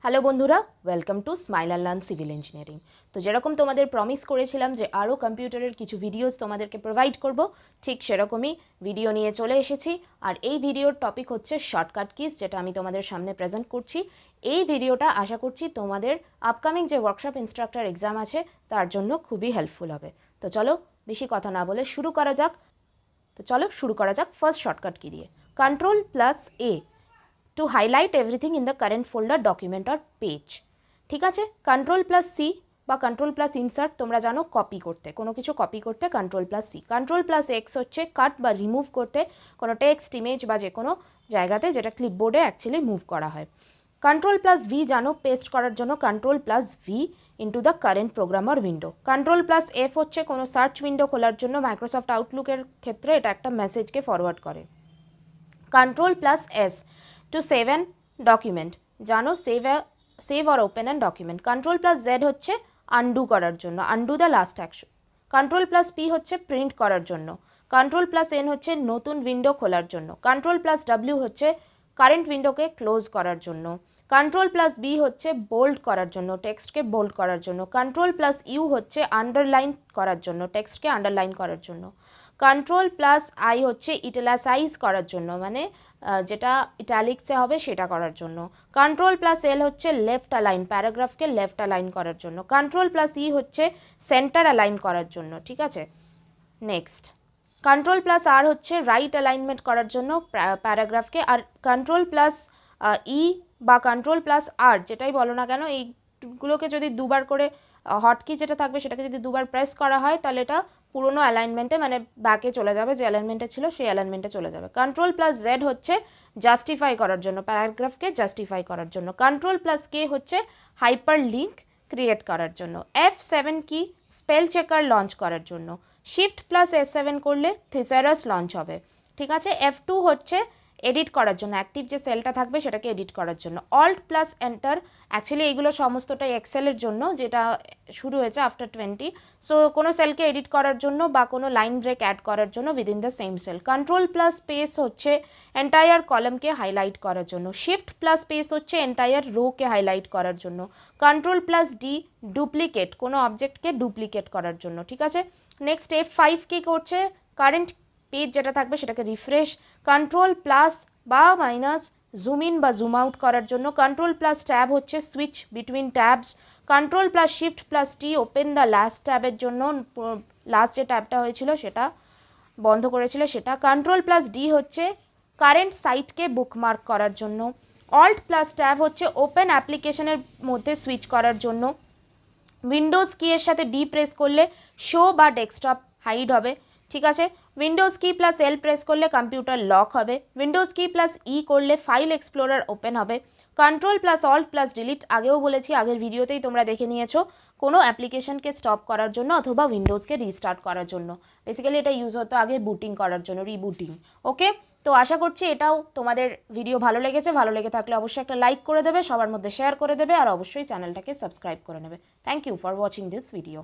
Hello বন্ধুরা, welcome to smile and learn civil engineering. তো যেরকম তোমাদের প্রমিস করেছিলাম যে আরও কম্পিউটারের কিছু ভিডিওস তোমাদেরকে প্রোভাইড করব, ঠিক সেরকমই ভিডিও নিয়ে চলে এসেছি। আর এই ভিডিওর টপিক হচ্ছে শর্টকাট কিস, যেটা আমি তোমাদের সামনে প্রেজেন্ট করছি। এই ভিডিওটা আশা করছি তোমাদের আপকামিং যে ওয়ার্কশপ ইনস্ট্রাক্টর এক্সাম আছে তার জন্য খুবই হেল্পফুল হবে। তো চলো বেশি কথা না বলে শুরু করা যাক। ফার্স্ট শর্টকাট কি দিয়ে, Ctrl+A to highlight everything in the current folder, document or page। ঠিক আছে, Ctrl+C বা Ctrl+Insert তোমরা জানো কপি করতে, কোনো কিছু কপি করতে Ctrl+C। Ctrl+X হচ্ছে কাট বা রিমুভ করতে কোনো টেক্সট, ইমেজ বা যে কোনো জায়গাতে যেটা ক্লিপবোর্ডে অ্যাকচুয়ালি মুভ করা হয়। Ctrl+V জানো পেস্ট করার জন্য, Ctrl+V into the current program or window. Ctrl+F হচ্ছে কোনো সার্চ উইন্ডো খোলার জন্য, মাইক্রোসফট আউটলুকের ক্ষেত্রে এটা একটা মেসেজকে ফরওয়ার্ড করে। Ctrl+S to save an document, জানো save or open an document. Ctrl+Z হচ্ছে আনডু করার জন্য, undo the last action. Ctrl+P হচ্ছে প্রিন্ট করার জন্য। Ctrl+N হচ্ছে নতুন উইন্ডো খোলার জন্য। Ctrl+W হচ্ছে কারেন্ট উইন্ডোকে ক্লোজ করার জন্য। Ctrl+B হচ্ছে বোল্ড করার জন্য, টেক্সটকে বোল্ড করার জন্য। Ctrl+U হচ্ছে আন্ডারলাইন করার জন্য, টেক্সটকে আন্ডারলাইন করার জন্য। Ctrl+I হচ্ছে ইটালাসাইজ করার জন্য, মানে যেটা ইটালিক্সে হবে সেটা করার জন্য। Ctrl+L হচ্ছে লেফট অ্যালাইন, প্যারাগ্রাফকে লেফট অ্যালাইন করার জন্য। Ctrl+E হচ্ছে সেন্টার অ্যালাইন করার জন্য। ঠিক আছে, নেক্সট Ctrl+R হচ্ছে রাইট অ্যালাইনমেন্ট করার জন্য প্যারাগ্রাফকে। আর Ctrl+E বা Ctrl+R যেটাই বলো না কেন, এইগুলোকে যদি দুবার করে হটকি যেটা থাকবে সেটাকে যদি দুবার প্রেস করা হয় তাহলে এটা পুরোনো অ্যালাইনমেন্টে মানে ব্যাকে চলে যাবে, যে অ্যালাইনমেন্টে ছিল সেই অ্যালাইনমেন্টে চলে যাবে। Ctrl+Z হচ্ছে জাস্টিফাই করার জন্য, প্যারাগ্রাফকে জাস্টিফাই করার জন্য। Ctrl+K হচ্ছে হাইপার লিঙ্ক ক্রিয়েট করার জন্য। F7 কি, স্পেল চেকার লঞ্চ করার জন্য। Shift+S7 করলে থিসারাস লঞ্চ হবে। ঠিক আছে, F2 হচ্ছে এডিট করার জন্য, অ্যাক্টিভ যে সেলটা থাকবে সেটাকে এডিট করার জন্য। Alt+Enter, অ্যাকচুয়ালি এগুলো সমস্তটাই এক্সেলের জন্য, যেটা শুরু হয়েছে আফটার 20। সো কোনো সেলকে এডিট করার জন্য বা কোনো লাইন ব্রেক অ্যাড করার জন্য within the same sell. Ctrl+Space হচ্ছে এন্টায়ার কলামকে হাইলাইট করার জন্য। Shift+Space হচ্ছে এন্টায়ার রোকে হাইলাইট করার জন্য। Ctrl+D ডুপ্লিকেট, কোনো অবজেক্টকে ডুপ্লিকেট করার জন্য। ঠিক আছে, নেক্সট F5 কি করছে, কারেন্ট পেজ যেটা থাকবে সেটাকে রিফ্রেশ। Ctrl+ বা মাইনাস জুম ইন বা জুম আউট করার জন্য। Ctrl+Tab হচ্ছে switch between tabs. Ctrl+Shift+T open the last ট্যাবের জন্য, লাস্ট যে ট্যাবটা হয়েছিল সেটা বন্ধ করেছিল সেটা। Ctrl+D হচ্ছে কারেন্ট সাইটকে বুকমার্ক করার জন্য। Alt+Tab হচ্ছে ওপেন অ্যাপ্লিকেশনের মধ্যে সুইচ করার জন্য। উইন্ডোজ কি এর সাথে ডি প্রেস করলে শো বা ডেস্কটপ হাইড হবে। ঠিক আছে, উইন্ডোজ কি প্লাস এল প্রেস করলে কম্পিউটার লক হবে। উইন্ডোজ কি প্লাস ই করলে ফাইল এক্সপ্লোরার ওপেন হবে। Ctrl+Alt+Delete আগেও বলেছি, আগের ভিডিওতেই তোমরা দেখে নিয়েছো, কোনো অ্যাপ্লিকেশনকে স্টপ করার জন্য অথবা উইন্ডোজকে রিস্টার্ট করার জন্য। বেসিক্যালি এটা ইউজ হতো আগে বুটিং করার জন্য, রিবুটিং। ওকে, তো আশা করছি এটাও তোমাদের ভিডিও ভালো লেগেছে। ভালো লেগে থাকলে অবশ্যই একটা লাইক করে দেবে, সবার মধ্যে শেয়ার করে দেবে, আর অবশ্যই চ্যানেলটাকে সাবস্ক্রাইব করে নেবে। Thank you for watching this video.